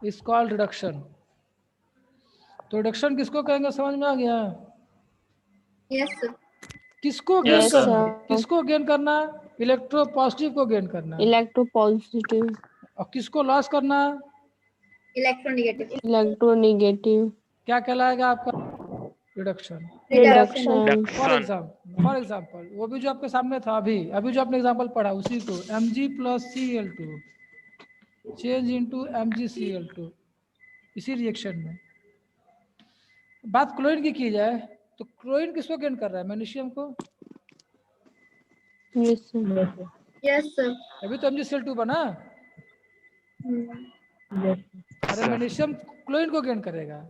Is called reduction. तो reduction किसको कहेंगे, समझ में आ गया? Yes sir. किसको गेन Yes, करना, sir. किसको गेन करना? इलेक्ट्रो पॉजिटिव को गेन करना। Electropositive, और किसको लॉस करना? इलेक्ट्रोनेगेटिव। electronegative, क्या कहलाएगा आपका? रिडक्शन। reduction, फॉर एग्जाम्पल वो भी जो आपके सामने था अभी अभी जो आपने एग्जाम्पल पढ़ा उसी को Mg+Cl2 चेंज इनटू MgCl2, इसी रिएक्शन में। बात क्लोरीन की जाए तो क्लोरीन किसको गेन कर रहा है? मैग्नीशियम को। yes, sir. Yes sir. अभी तो MgCl2 बना। अरे मैग्नीशियम क्लोरीन को गेन करेगा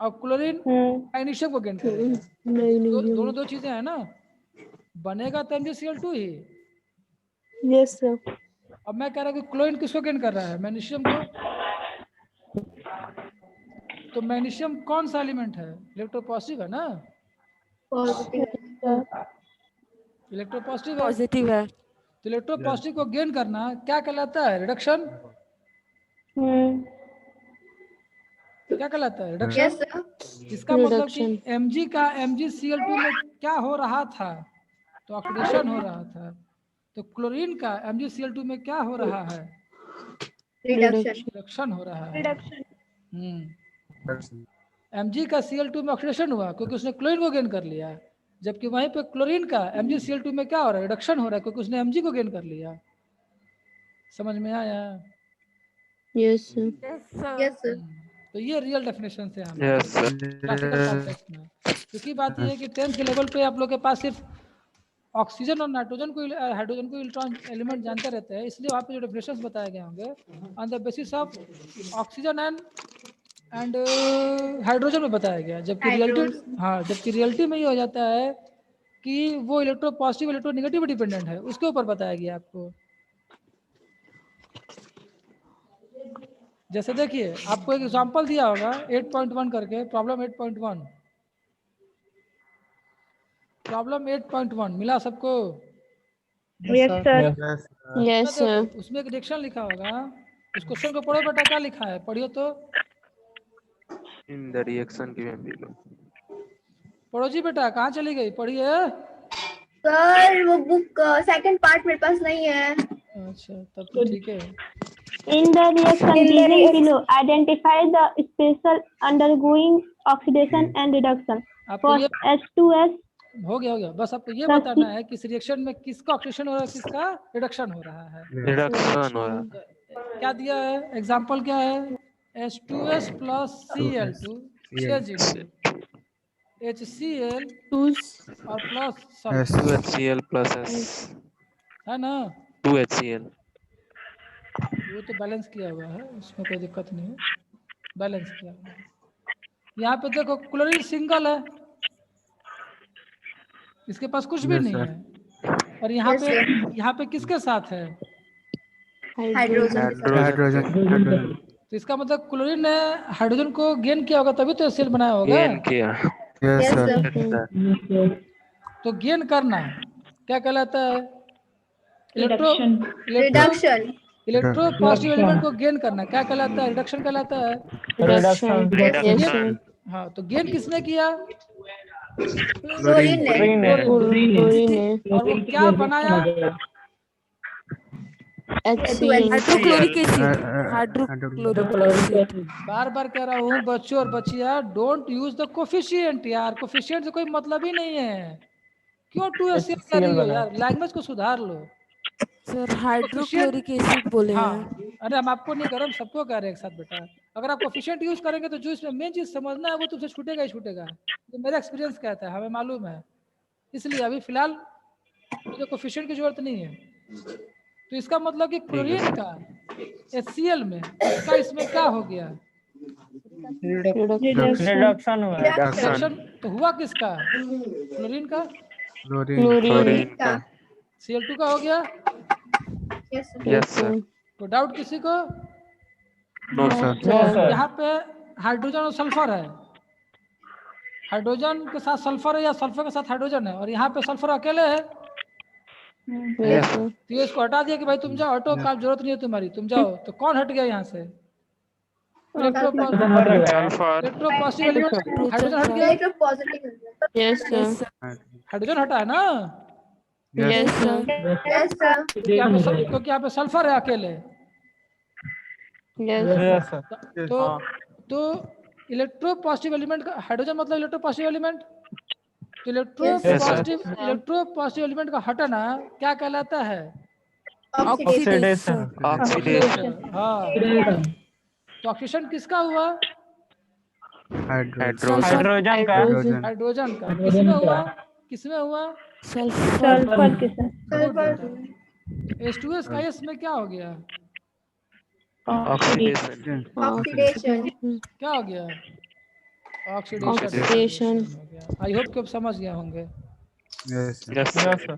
और क्लोरीन मैग्नीशियम को गेन करेगा। दोनों दो चीजें हैं ना, बनेगा तो MgCl2 ही। Yes, sir. अब मैं कह रहा हूँ कि क्लोरीन किसको गेन कर रहा है? मैग्नीशियम को। तो मैग्नीशियम कौन सा एलिमेंट है? इलेक्ट्रोपॉजिटिव है ना। पॉजिटिव। इलेक्ट्रोपॉजिटिव है। पॉजिटिव है। तो इलेक्ट्रोपॉजिटिव को गेन करना क्या कहलाता है? रिडक्शन। क्या कहलाता है? Yes reduction. सर। इसका मतलब कि Mg का MgCl2 में क्या हो रहा था? तो ऑक्सीडेशन हो रहा था। तो क्लोरीन का MgCl2 में क्या हो रहा है? रिडक्शन। रिडक्शन हो रहा है। Mg का Cl2 में ऑक्सीडेशन हुआ क्योंकि उसने क्लोरीन को गेन कर लिया, जबकि वहीं पे क्लोरीन का MgCl2 में क्या हो रहा है? रिडक्शन हो रहा है क्योंकि उसने Mg को गेन कर लिया। समझ में आया? Yes, sir. Yes sir. तो ये रियल डेफिनेशन से हम Yes, sir. क्लासिकल कॉन्टेक्स्ट में। क्योंकि बात ये है कि 10th के लेवल पे आप लोग के पास सिर्फ ऑक्सीजन और नाइट्रोजन को हाइड्रोजन को इलेक्ट्रॉन एलिमेंट जानते रहते हैं, इसलिए वहाँ पे जो डेफिनेशंस बताए गए होंगे on the basis of oxygen and hydrogen में बताया गया, जबकि रियलिटी में ये हो जाता है कि वो electro positive electro negative dependent है, उसके ऊपर बताया गया आपको। जैसे देखिए आपको एक एग्जांपल दिया होगा 8.1 करके, प्रॉब्लम 8.1, प्रॉब्लम 8.1 मिला सबको? Yes, sir. Yes, देखो sir. उसमें एक रिएक्शन लिखा होगा, उस क्वेश्चन को पढ़ो बेटा, क्या लिखा है पढ़ियो तो। In the reaction given below. पढ़ो जी बेटा, कहाँ चली गई? पढ़िए। सर वो बुक सेकंड पार्ट मेरे पास नहीं है। अच्छा तब तो ठीक है। In the reaction given below, identify the special undergoing oxidation and reduction. आपको ये First, H2S. हो गया बस आपको ये बताना है कि इस रिएक्शन में किसका ऑक्सीडेशन हो रहा है, किसका रिडक्शन हो रहा है। Reduction हो रहा। क्या दिया है? एग्जाम्पल क्या है? H2S plus Cl2 change into HCl और plus sulphur, 2HCl plus S. है ना। 2HCl. वो तो बैलेंस किया हुआ है, उसमें कोई दिक्कत नहीं है, बैलेंस किया हुआ है। यहाँ पे देखो क्लोरीन सिंगल है, इसके पास कुछ भी नहीं है, और यहाँ पे किसके साथ है? हाइड्रोजन। तो इसका मतलब क्लोरीन ने हाइड्रोजन को गेन किया होगा तभी तो सेल बनाया होगा। Gain किया। Yes sir. तो गेन करना क्या कहलाता है? रिडक्शन। इलेक्ट्रो पॉजिटिव एलिमेंट को गेन करना क्या कहलाता है? रिडक्शन कहलाता है। Reduction. Yes, sir. हाँ तो गेन किसने किया? क्लोरीन ने। Chlorine. और वो क्या बनाया? HCl. Hydrochloric acid. Hydrochloric acid. बार बार कह रहा हूँ बच्चों और बच्चियाँ, डोंट यूज द कोफिशिएंट यार, कोफिशिएंट से कोई मतलब ही नहीं है। क्यों 2HCl कर रही हो यार? लैंग्वेज को सुधार लो सर हाइड्रोक्लोरिक एसिड बोले हैं। हाँ अरे हम आपको नहीं कर रहे, हम सबको कह रहे हैं एक साथ बेटा। अगर आप कोफिशिएंट यूज करेंगे तो जो इसमें मेन चीज समझना है वो तुमसे छूटेगा ही छूटेगा, तो मेरा एक्सपीरियंस कहता है, हमें मालूम है। इसलिए अभी फिलहाल मुझे कोफिशिएंट की जरूरत नहीं है। तो इसका मतलब कि क्लोरीन का HCl में इसका इसमें क्या हो गया? रिडक्शन। तो हुआ किसका? क्लोरीन का। क्लोरीन का। Cl2 का हो गया। Yes sir. तो डाउट किसी को? No sir. यहाँ पे हाइड्रोजन और सल्फर है, हाइड्रोजन के साथ सल्फर है या सल्फर के साथ हाइड्रोजन है, और यहाँ पे सल्फर अकेले है। Yes, sir. तो ये इसको हटा दिया कि भाई तुम जाओ, हटो, काम जरूरत नहीं है तुम्हारी, तुम जाओ। तो कौन हट गया यहाँ से? सल्फर इलेक्ट्रोपॉजिटिव एलिमेंट हाइड्रोजन हट गया, इलेक्ट्रोपॉजिटिव। Yes, sir. हाइड्रोजन हटा है ना, Yes, sir. Yes sir. क्योंकि यहाँ पे सल्फर है अकेले। Yes. तो इलेक्ट्रोपॉजिटिव एलिमेंट का हाइड्रोजन मतलब इलेक्ट्रोपॉजिटिव एलिमेंट, तो इलेक्ट्रोपॉजिटिव एलिमेंट का हटना क्या कहलाता है? ऑक्सीडेशन। ऑक्सीडेशन हाँ, तो ऑक्सीडेशन किसका हुआ? हाइड्रोजन हाइड्रोजन का। किसमें हुआ? किसमें हुआ? सल्फर के साथ। सल्फर। H2S का S में क्या हो गया? Oxidation oxidation. क्या हो गया? Oxidation. ऑक्सीडेशन हो गया। आई होप कि आप समझ गए होंगे। Yes Yes, yes sir. Sir.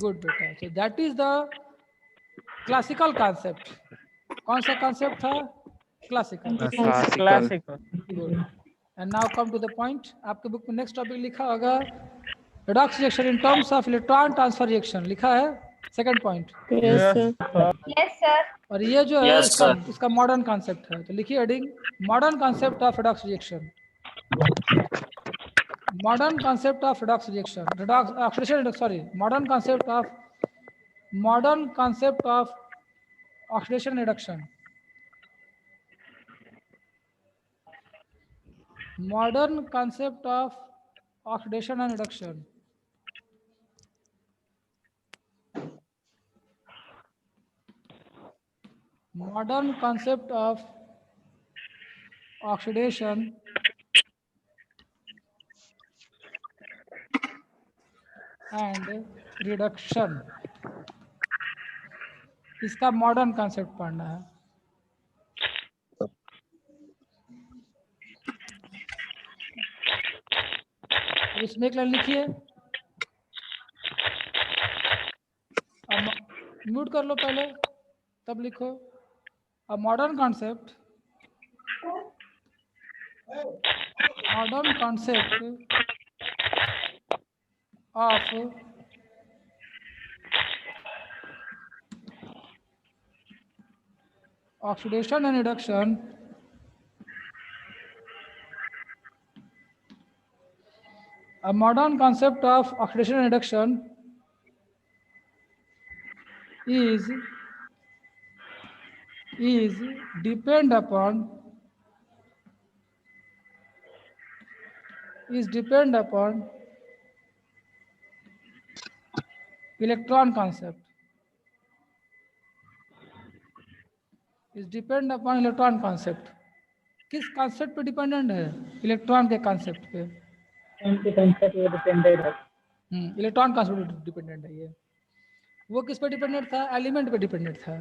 Good बेटा, so that is the classical concept. कौन सा कॉन्सेप्ट था? Classical. Classical good, and now come to the point. आपके बुक में नेक्स्ट टॉपिक लिखा होगा redox reaction in terms of electron transfer reaction, लिखा है second point. Yes, sir. Yes sir. और ये जो है इसका मॉडर्न कॉन्सेप्ट है, तो लिखिए heading modern concept of redox reaction। Modern concept of redox reaction, redox oxidation, sorry, modern concept of oxidation reduction, modern concept of oxidation and reduction। Modern concept of oxidation and reduction, इसका modern concept पढ़ना है। अब इसमें एक line लिखिए, अब mute कर लो पहले तब लिखो। A modern concept of oxidation and reduction a modern concept of oxidation and reduction is depend upon electron concept, is depend upon electron concept। किस कॉन्सेप्ट पे डिपेंडेंट है? इलेक्ट्रॉन के कॉन्सेप्ट पे। इलेक्ट्रॉन कॉन्सेप्ट पे डिपेंडेंट है ये। वो किस पे डिपेंडेंट था? एलिमेंट पे डिपेंडेंट था,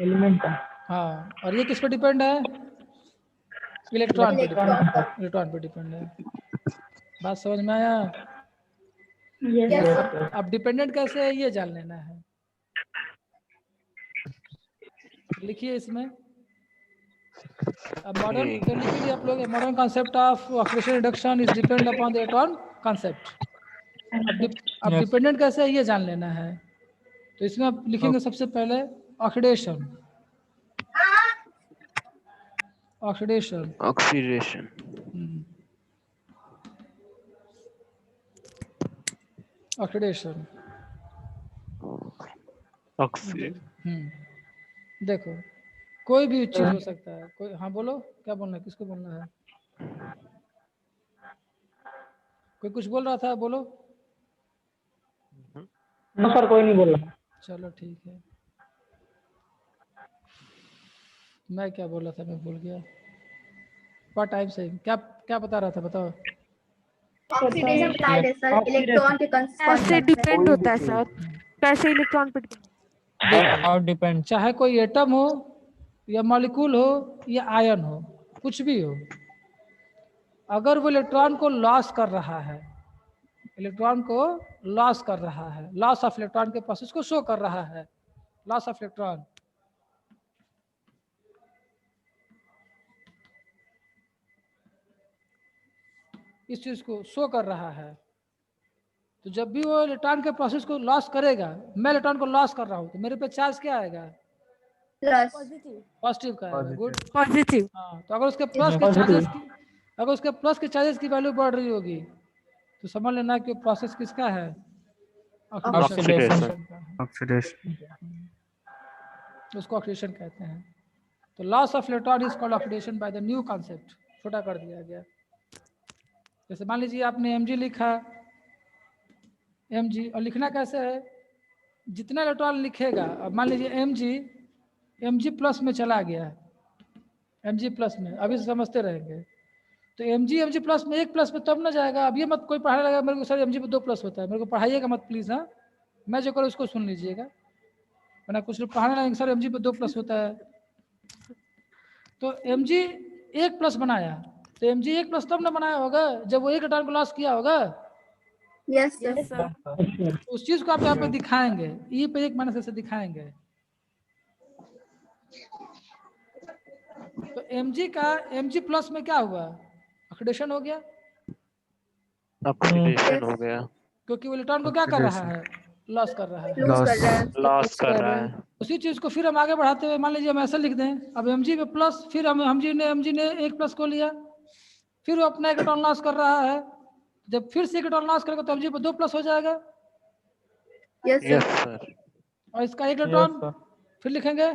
एलिमेंट का। हाँ, और ये किस पे डिपेंड है? इलेक्ट्रॉन पे डिपेंड है। बात समझ में आया? अब डिपेंडेंट कैसे है ये जान लेना है। लिखिए इसमें मॉडर्न, तो लिखिए आप लोग modern concept of oxidation reduction is depend upon the electron concept. अब डिपेंडेंट कैसे है ये जान लेना है, तो इसमें आप लिखेंगे सबसे पहले ऑक्सीडेशन। ऑक्सीडेशन देखो कोई भी चीज हो सकता है, कोई। हाँ बोलो, क्या बोलना है? किसको बोलना है? कोई कुछ बोल रहा था, बोलो। सर कोई नहीं बोल रहा। चलो ठीक है। मैं क्या बोल रहा था, मैं भूल गया। व्हाट टाइम से क्या बता रहा था, बताओ। ऑक्सीडेशन बता दे सर, इलेक्ट्रॉन के कैसे डिपेंड होता है सर? कैसे इलेक्ट्रॉन पे हाउ डिपेंड, चाहे कोई एटम हो या मॉलिक्यूल हो या आयन हो, कुछ भी हो, अगर वो इलेक्ट्रॉन को लॉस कर रहा है, लॉस ऑफ इलेक्ट्रॉन के प्रोसेस को शो कर रहा है, लॉस ऑफ इलेक्ट्रॉन, इस चीज को शो कर रहा है, तो जब भी वो इलेक्ट्रॉन के प्रोसेस को लॉस करेगा, मैं इलेक्ट्रॉन को लॉस कर रहा हूं, तो मेरे पे चार्ज क्या आएगा? प्लस पॉजिटिव का है, गुड। पॉजिटिव। हाँ, तो अगर उसके प्लस के चार्जेस की अगर उसके प्लस के चार्जेस की वैल्यू बढ़ रही होगी तो समझ लेना कि प्रोसेस किसका है, ऑक्सीडेशन। ऑक्सीडेशन। उसको ऑक्सीडेशन कहते हैं। तो loss of electron is called oxidation by the new concept, छोटा कर दिया गया। जैसे मान लीजिए आपने Mg लिखा, Mg, और लिखना कैसे है, जितना इलेक्ट्रॉन लिखेगा, अब मान लीजिए Mg प्लस में चला गया, Mg प्लस में, अभी से समझते रहेंगे। तो Mg प्लस में 1 प्लस में तब ना जाएगा। अब ये मत कोई पढ़ाने लगा मेरे को सर Mg पे 2 प्लस होता है, मेरे को पढ़ाइएगा मत प्लीज। हाँ, मैं जो करूँ उसको सुन लीजिएगा, वरना कुछ लोग पढ़ाने लगेंगे सर Mg पे 2 प्लस होता है। तो Mg 1 प्लस बनाया, तो Mg 1 प्लस तब ना बनाया होगा जब वो एक इलेक्ट्रॉन को लॉस किया होगा। Yes yes sir. सर। उस चीज को आप यहाँ पे दिखाएंगे, ई पे 1 माइनस ऐसे दिखाएंगे। तो Mg प्लस में क्या हुआ, ऑक्सीडेशन हो गया, ऑक्सीडेशन हो गया, क्योंकि वो इलेक्ट्रॉन को क्या कर रहा है, लॉस कर रहा है। लूज कर रहा है। लॉस कर रहा है। उसी चीज को फिर हम आगे बढ़ाते हुए मान लीजिए हम ऐसे लिख दें, अब Mg पे प्लस, फिर Mg ने 1 प्लस को लिया, फिर वो अपना इलेक्ट्रॉन लॉस कर रहा है। जब फिर से इलेक्ट्रॉन लॉस करेगा तो Mg पे 2 प्लस हो जाएगा, यस यस सर। सर। और इसका एक इलेक्ट्रॉन फिर लिखेंगे।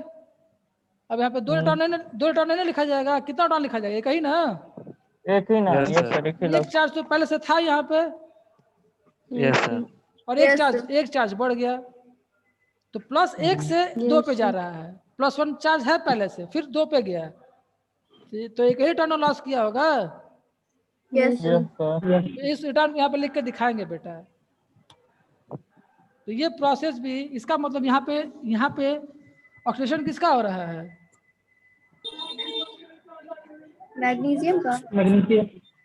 अब यहाँ पे 2 इलेक्ट्रॉन नहीं लिखा जाएगा, कितना इलेक्ट्रॉन लिखा जाएगा, एक ही ना, एक ही ना। Yes, yes sir. सर, एक ही एक लॉस। चार्ज तो पहले से था यहाँ पे, यस सर। और Yes, एक चार्ज बढ़ गया, तो प्लस 1 से 2 पे जा रहा है, +1 चार्ज है पहले से, फिर 2 पे गया, तो एक ही टर्न लॉस किया होगा। Yes sir. Yes sir. इस रिटर्न यहाँ पे लिख के दिखाएंगे बेटा। तो ये प्रोसेस भी, इसका मतलब यहाँ पे ऑक्सीडेशन किसका हो रहा है, मैग्नीशियम का।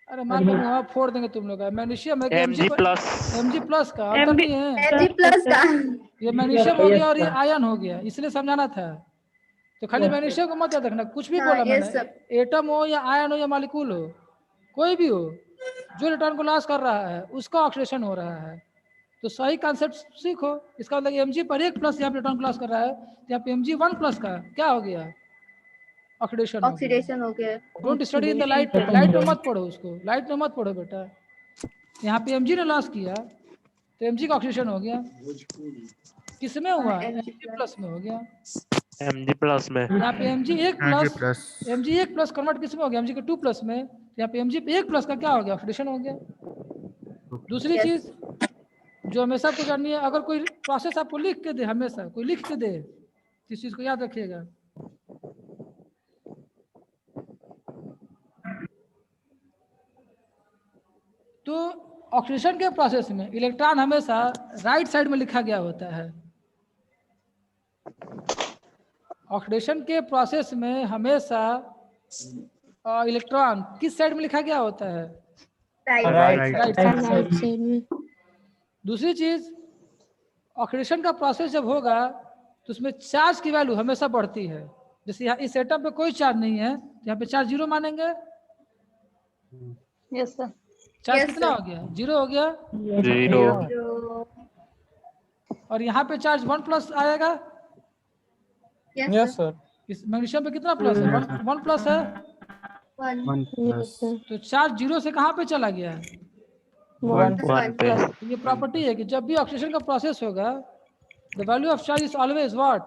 अरे मार के मुँह फोड़ देंगे तुम लोग का। मैग्नीशियम है कि Mg प्लस। Mg प्लस का अंतर नहीं है, Mg प्लस का। ये मैग्नीशियम हो गया और ये आयन हो गया, इसलिए समझाना था। तो खाली मैग्नीशियम को मत याद रखना, कुछ भी हाँ, बोला yes, मैंने, sir. एटम हो या आयन हो या मॉलिक्यूल हो, कोई भी हो, जो इलेक्ट्रॉन को लॉस कर रहा है उसका ऑक्सीडेशन हो रहा है। तो सही कॉन्सेप्ट सीखो। इसका मतलब Mg पर 1 प्लस यहाँ पे इलेक्ट्रॉन को लॉस कर रहा है, तो यहाँ पे Mg 1 प्लस का क्या हो गया, ऑक्सीडेशन हो गया। ऑक्सीडेशन हो गया। Don't study in the light में मत पढ़ो उसको, लाइट में मत पढ़ो बेटा। यहाँ पे Mg ने लॉस किया तो Mg का ऑक्सीडेशन हो गया, किसमें हुआ, Mg Mg प्लस में हो गया। Mg प्लस में। यहाँ पे Mg 1 प्लस कन्वर्ट किस में हो गया, Mg के 2 प्लस में। यहाँ पे Mg पे 1 प्लस का क्या हो गया, ऑक्सीडेशन हो गया। दूसरी Yes. चीज जो हमेशा आपको जाननी है, अगर कोई प्रोसेस आपको लिख के दे, हमेशा कोई लिख के दे, इस चीज को याद रखिएगा। तो ऑक्सीडेशन के प्रोसेस में इलेक्ट्रॉन हमेशा राइट साइड में लिखा गया होता है। ऑक्सीडेशन के प्रोसेस में हमेशा इलेक्ट्रॉन किस साइड में लिखा गया होता है, राइट। राइट साइड में। दूसरी चीज, ऑक्सीडेशन का प्रोसेस जब होगा तो उसमें चार्ज की वैल्यू हमेशा बढ़ती है। जैसे यहाँ इस एटम पे कोई चार्ज नहीं है, तो यहाँ पे चार्ज 0 मानेंगे। Yes sir. चार्ज Yes, कितना sir. हो गया, 0 हो गया। 0। और यहाँ पे चार्ज 1 प्लस आएगा। Yes yes sir. सर। इस मैग्नीशियम पे कितना प्लस है, 1 प्लस है। 1 तो चार्ज 0 से कहाँ पे चला गया, 1 पे। ये प्रॉपर्टी है कि जब भी ऑक्सीडेशन का प्रोसेस होगा, the value of charge is always what,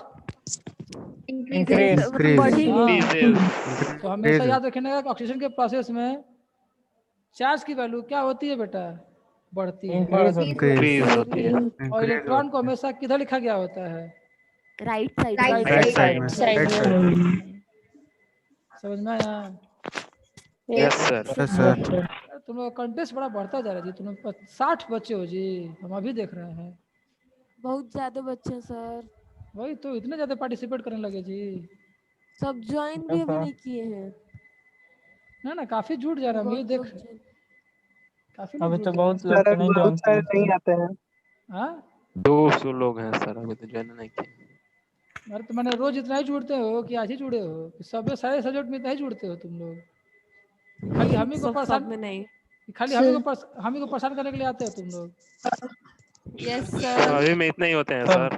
increase. बढ़ी। Increases। तो हमेशा याद रखना कि ऑक्सीडेशन के प्रोसेस में चार्ज की वैल्यू क्या होती है बेटा, बढ़ती है। Increase होती है। और इलेक्ट्रॉन को हमेशा किधर लिखा गया होता है, right side. Right Right side। समझ में आया। Yes sir. तुम लोग कंटेस्ट बड़ा बढ़ता जा रहा है जी, तुम लोग 60 बच्चे हो जी, हम अभी देख रहे हैं। बहुत ज्यादा बच्चे सर, वही तो, इतने ज्यादा पार्टिसिपेट करने लगे जी। सब ज्वाइन भी अभी नहीं किए हैं। ना काफी जुट जा रहा है, मुझे देख काफी लोग अभी जुट तो गए। बहुत लड़के नहीं जानते नहीं आते हैं। हाँ, 200 लोग हैं सर, अभी तो ज्वाइन नहीं किए। अरे तो मैंने रोज इतना ही जुड़ते हो कि आज ही जुड़े हो, कि सब सारे सब्जेक्ट में इतना ही जुड़ते हो तुम लोग, खाली हम ही को सब परेशान, में नहीं। खाली हम ही को परेशान करने के लिए आते हो तुम लोग। Yes sir. अभी में इतने ही होते हैं सर।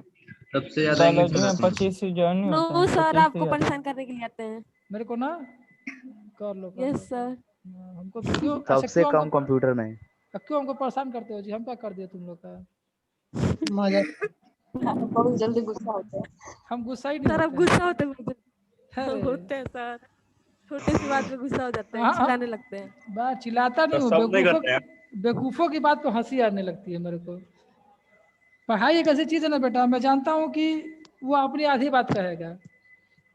सबसे ज्यादा इंग्लिश बायोलॉजी में 25 ही ज्वाइन नहीं होते नो हैं, सर 25 आपको ही आते हैं। परेशान करने के लिए आते हैं। मेरे को ना कर लो यस सर। हमको क्यों अच्छा सबसे क्यों कम हमको कंप्यूटर में। क्यों हमको परेशान करते हो जी? हम क्या कर दिए तुम लोग का? बहुत जल्दी गुस्सा होता है। हम गुस्सा ही नहीं सर आप होते गुस्सा होते हैं? अरे होते हैं सर, छोटे सी बात पे गुस्सा हो जाते हैं, हाँ, चिल्लाने लगते हैं। बात चिल्लाता नहीं हूँ, बेवकूफों की बात पे हंसी आने लगती है मेरे को। पढ़ाई एक ऐसी चीज है ना बेटा, मैं जानता हूँ कि वो अपनी आधी बात कहेगा,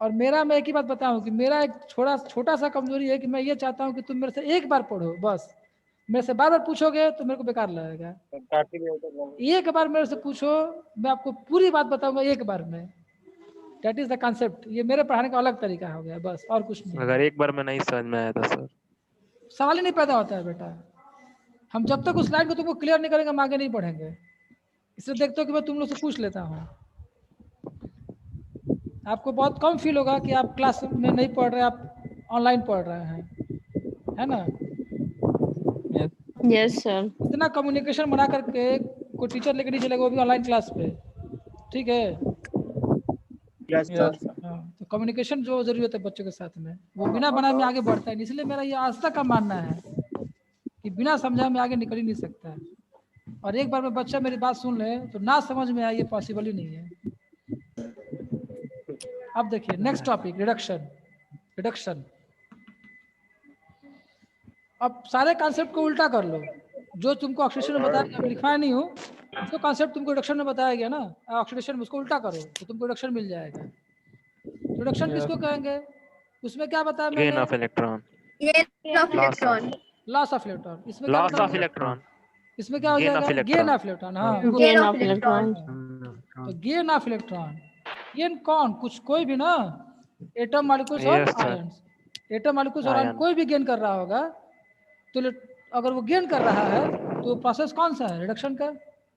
और मेरा मैं एक ही बात बताऊँ कि मेरा एक छोटा सा कमजोरी है कि मैं ये चाहता हूँ कि तुम मेरे से एक बार पढ़ो बस। मेरे से बार बार पूछोगे तो मेरे को बेकार लगेगा। एक बार मेरे से पूछो, मैं आपको पूरी बात बताऊंगा एक बार में। That is the concept. ये मेरे पढ़ाने का अलग तरीका हो गया बस, और कुछ नहीं। अगर एक बार में नहीं समझ में आया था सर, सवाल ही नहीं पैदा होता है बेटा। हम जब तक उस लाइन को तुमको क्लियर नहीं करेंगे हम आगे नहीं बढ़ेंगे। इसलिए देखते हो कि मैं तुम लोग से पूछ लेता हूँ। आपको बहुत कम फील होगा कि आप क्लास में नहीं पढ़ रहे, आप ऑनलाइन पढ़ रहे हैं, है ना? Yes sir. इतना कम्युनिकेशन बना करके कोई टीचर लेके नहीं चलेगा, वो भी ऑनलाइन क्लास पे, ठीक है? हाँ, तो कम्युनिकेशन जो जरूरत है बच्चों के साथ में, वो बिना बनाए में आगे बढ़ता है। इसलिए मेरा ये आज तक का मानना है कि बिना समझाए में आगे निकल ही नहीं सकता है। और एक बार में बच्चा मेरी बात सुन ले तो ना समझ में आए, ये पॉसिबल ही नहीं है। अब देखिए नेक्स्ट टॉपिक, रिडक्शन। अब सारे कॉन्सेप्ट को उल्टा कर लो। जो तुमको ऑक्सीडेशन में बताया गया, लिखवाया नहीं हूँ, जो कॉन्सेप्ट तुमको रिडक्शन में बताया गया ना ऑक्सीडेशन में, उसको उल्टा करो तो तुमको रिडक्शन मिल जाएगा। रिडक्शन किसको कहेंगे? उसमें क्या बताया मैंने? Gain of electron, loss of electron. इसमें क्या लॉस बताया? ऑफ इलेक्ट्रॉन, इसमें क्या हो Gain of जाएगा? electron. Gain of electron. हाँ, गेन ऑफ इलेक्ट्रॉन। तो गेन ऑफ इलेक्ट्रॉन। गेन कौन? कुछ कोई भी ना, एटम मॉलिक्यूल्स और Yes, sir. Ions. Atom molecules और आयन Ion. कोई भी गेन कर रहा होगा तो अगर वो गेन कर रहा है तो प्रोसेस कौन सा है? रिडक्शन का।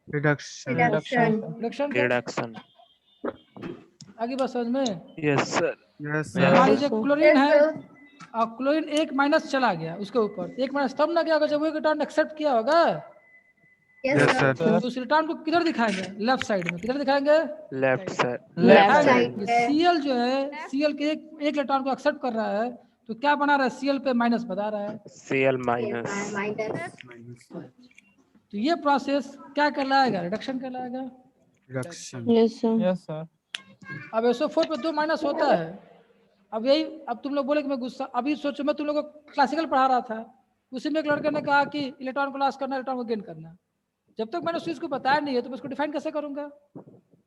रिडक्शन का। रिडक्शन। आगे बात समझ में? Yes sir. मान लीजिए क्लोरीन है और क्लोरीन एक माइनस चला गया उसके ऊपर, एक माइनस तब ना क्या होगा जब वो इलेक्ट्रॉन एक्सेप्ट किया होगा। तो उस इलेक्ट्रॉन को किधर दिखाएंगे? लेफ्ट साइड में। किधर दिखाएंगे? Left sir. Cl जो है, Cl के एक इलेक्ट्रॉन को एक्सेप्ट कर रहा है तो क्या बना रहा है? Cl पे माइनस बता रहा है। Cl minus. तो ये प्रोसेस क्या कहलाएगा? रिडक्शन कहलाएगा। Yes sir. अब SO4 पे 2 माइनस होता है। अब तुम लोग बोले कि मैं गुस्सा, अभी सोचो मैं तुम लोग को क्लासिकल पढ़ा रहा था, उसी में एक लड़के ने कहा कि इलेक्ट्रॉन को लॉस करना, इलेक्ट्रॉन को गेन करना। जब तक मैंने उस चीज को बताया नहीं है तो मैं उसको डिफाइन कैसे करूंगा?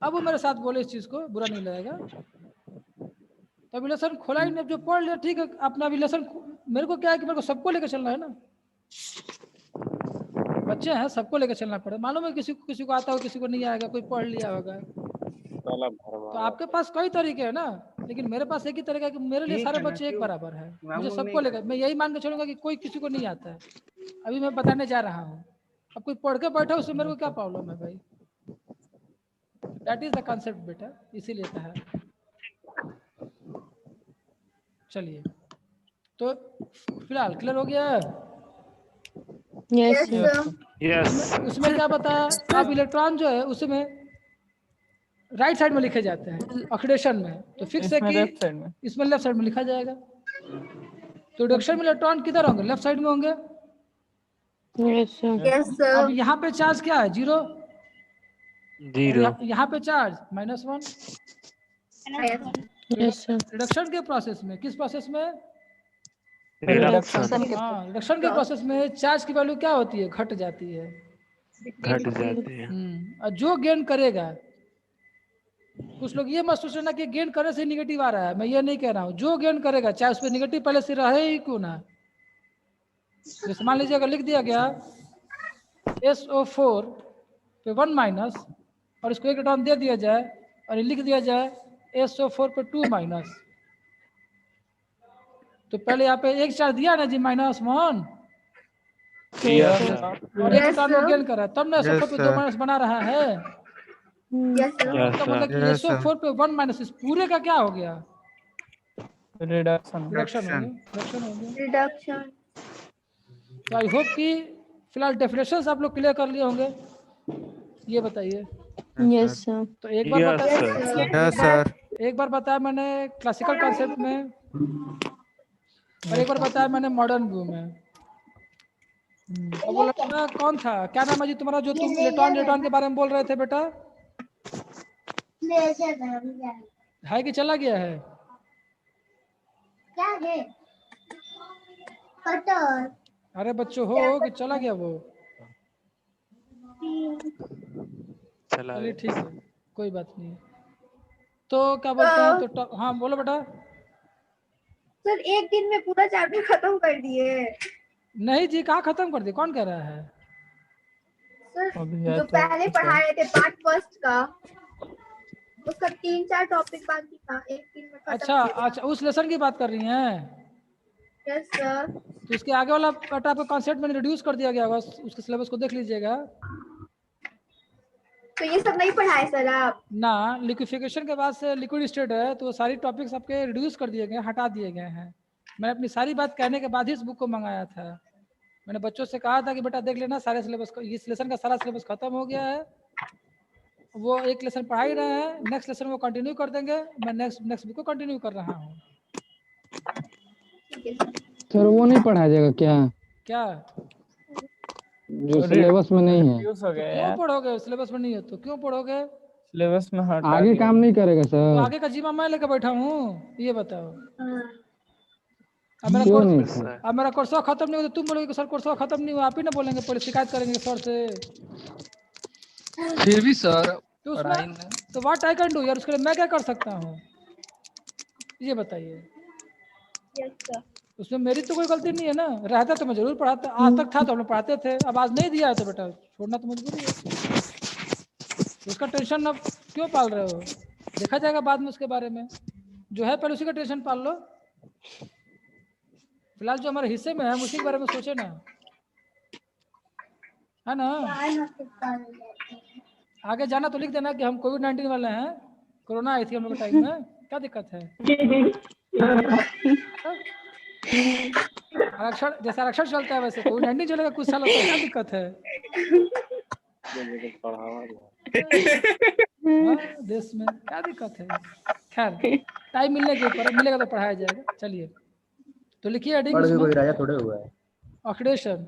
अब वो मेरे साथ बोले इस चीज को, बुरा नहीं लगेगा। तो अभी लेसन खोला ही नहीं, जो पढ़ लिया ठीक है अपना। अभी लेसन मेरे को क्या है कि मेरे को सबको लेकर चलना है ना, बच्चे हैं, सबको लेकर चलना पड़े। मालूम है किसी को आता हो, किसी को नहीं आएगा, कोई पढ़ लिया होगा। तो आपके पास कई तरीके हैं ना, लेकिन मेरे पास एक ही तरीका है कि मेरे लिए सारे बच्चे एक बराबर है। मुझे सबको लेकर, मैं यही मान के चलूंगा कि कोई किसी को नहीं आता है। अभी मैं बताने जा रहा हूँ, अब कोई पढ़ के बैठा उससे मेरे को क्या प्रॉब्लम है भाई? दैट इज द कॉन्सेप्ट बेटा, इसीलिए कहा। चलिए तो फिलहाल क्लियर हो गया? यस। उसमें क्या बताया? अब इलेक्ट्रॉन जो है उसमें राइट साइड में लिखे जाते हैं ऑक्सीडेशन में, तो फिक्स है कि इसमें लेफ्ट साइड में लिखा जाएगा। तो रिडक्शन में इलेक्ट्रॉन किधर होंगे? लेफ्ट साइड में होंगे। अब यहाँ पे चार्ज क्या है? 0। यहाँ पे चार्ज -1। रिडक्शन के प्रोसेस में, किस प्रोसेस में? रिडक्शन। हाँ, रिडक्शन के प्रोसेस में चार्ज की वैल्यू क्या होती है? घट जाती है। घट जाती है। और जो गेन करेगा, कुछ लोग ये मत सोचना कि गेन करने से निगेटिव आ रहा है, मैं ये नहीं कह रहा हूँ। जो गेन करेगा चाहे उस पर निगेटिव पहले से रहे ही क्यों ना। जैसे मान लीजिए अगर लिख दिया गया SO4 पे 1 माइनस और इसको एक इलेक्ट्रॉन दे दिया जाए और लिख दिया जाए SO4 पे 2 माइनस, तो पहले यहाँ पे एक चार्ज दिया ना जी -1 और एक इलेक्ट्रॉन को गेन करा, तब ना SO4 पे 2 माइनस बना रहा है। मतलब कि SO4 पे 1 माइनस, इस पूरे का क्या हो गया? रिडक्शन हो गया। तो आई होप कि फिलहाल डेफिनेशंस आप लोग क्लियर कर लिए होंगे। ये बताइए Yes, sir. तो एक बार Yes, बता, sir. Yes sir. एक बार बताया मैंने क्लासिकल कॉन्सेप्ट में और एक बार बताया मैंने मॉडर्न व्यू में। और वो लड़का कौन था, क्या नाम है जी तुम्हारा, जो तुम इलेक्ट्रॉन के बारे में बोल रहे थे बेटा, है कि चला गया है? क्या है? कटर। अरे बच्चों हो कि चला गया वो? चला चलिए गया। ठीक है, कोई बात नहीं। तो क्या बोलते हैं, तो हाँ बोलो बेटा। सर एक दिन में पूरा चैप्टर खत्म कर दिए। नहीं जी, कहाँ खत्म कर दिया, कौन कह रहा है? सर अभी है जो तो पहले पढ़ा रहे थे पार्ट फर्स्ट का, उसका 3-4 टॉपिक बाकी था, एक दिन में खत्म अच्छा कर दिया। अच्छा, उस लेसन की बात कर रही हैं? Yes sir. तो उसके आगे वाला पार्ट आपका कॉन्सेप्ट में रिड्यूस कर दिया गया होगा, उसके सिलेबस को देख लीजिएगा तो ये सब नहीं पढ़ाए सर आप? ना। लिक्विफिकेशन के बाद से लिक्विड स्टेट है, तो वो सारी टॉपिक्स आपके रिड्यूस कर दिए गए, हटा दिए गए हैं। मैंने अपनी सारी बात कहने के बाद ही इस बुक को मंगाया था। मैंने बच्चों से कहा था कि बेटा देख लेना, सारे सिलेबस को, इस लेसन का सारा सिलेबस खत्म हो गया है, वो एक लेसन पढ़ा ही रहे हैं, नेक्स्ट लेसन वो कंटिन्यू कर देंगे। मैं नेक्स्ट बुक को कंटिन्यू कर रहा हूँ। सर वो नहीं पढ़ाया जाएगा क्या, क्या जो सिलेबस में नहीं है? कंफ्यूज हो गया क्यों यार, पढ़ोगे? सिलेबस में नहीं है तो क्यों पढ़ोगे? सिलेबस में हटा आगे दिया। काम नहीं करेगा तो सर? आगे का जीवा मैं लेकर बैठा हूँ, ये बताओ। क्यों नहीं सर? अब मेरा कोर्स खत्म नहीं हुआ तो तुम बोलोगे कि सर कोर्स खत्म नहीं हुआ, आप ही ना बोलेंगे, पहले शिकायत करेंगे सर से। फिर भी सर तो पढ़ाई उसमें ना। तो व्हाट आई कैन डू यार, उसके लिए मैं क्या कर सकता हूँ, ये बताइए। Yes sir. उसमें मेरी तो कोई गलती नहीं है ना, रहता तो मैं जरूर पढ़ाता, आज तक था तो हम लोग पढ़ाते थे, अब आज नहीं दिया है तो बेटा छोड़ना तो मजबूरी है। तो उसका टेंशन अब क्यों पाल रहे हो, देखा जाएगा बाद में उसके बारे में, जो है पहले उसी का टेंशन पाल लो। फिलहाल जो हमारे हिस्से में है उसी के बारे में सोचे ना, है ना। आगे जाना तो लिख देना कि हम कोविड-19 वाले हैं, कोरोना आई थी हम लोग के टाइम में, क्या दिक्कत है? आरक्षण जैसे आरक्षण चलता है वैसे कोविड-19 चलेगा कुछ साल, तो क्या दिक्कत है? हाँ, देश में क्या दिक्कत है? खैर टाइम मिलने के ऊपर, मिलेगा तो पढ़ाया जाएगा। चलिए तो लिखिए हेडिंग उसमें, राजा थोड़े हुआ है। ऑक्सीडेशन।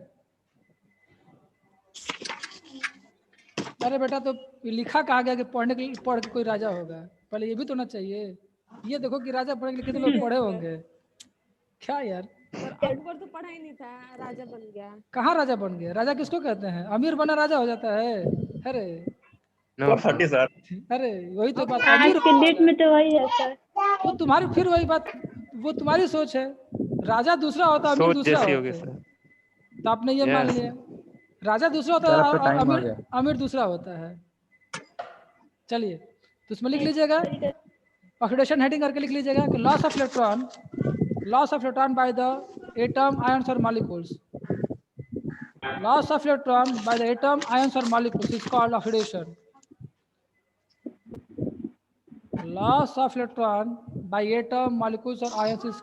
अरे बेटा तो लिखा कहा गया कि पढ़ के कोई राजा होगा, पहले ये भी तो होना चाहिए। ये देखो कि राजा पढ़े लिखे तो लोग पढ़े होंगे, क्या यार। अकबर तो पढ़ा ही नहीं था, राजा बन गया। कहाँ राजा बन गया? राजा किसको कहते हैं? अमीर बना राजा हो जाता है? अरे No, sir. अरे वही तो बात, आज अमीर के डेट में तो वही है सर। वो तुम्हारी, फिर वही बात, वो तुम्हारी सोच है। राजा दूसरा होता है, अमीर सोच दूसरा जैसी होता होगी है। सर। तो आपने ये मान Yes. लिया, राजा दूसरा होता सर, आपका है, time आ अमीर गया। अमीर दूसरा होता है। चलिए तो उसमें लिख लीजिएगा, ऑक्सीडेशन हेडिंग करके लिख लीजिएगा कि loss of electron by the atom ions और molecules, loss of electron by the atom ions और molecules is called oxidation. Loss of electron by atom, molecules or ions is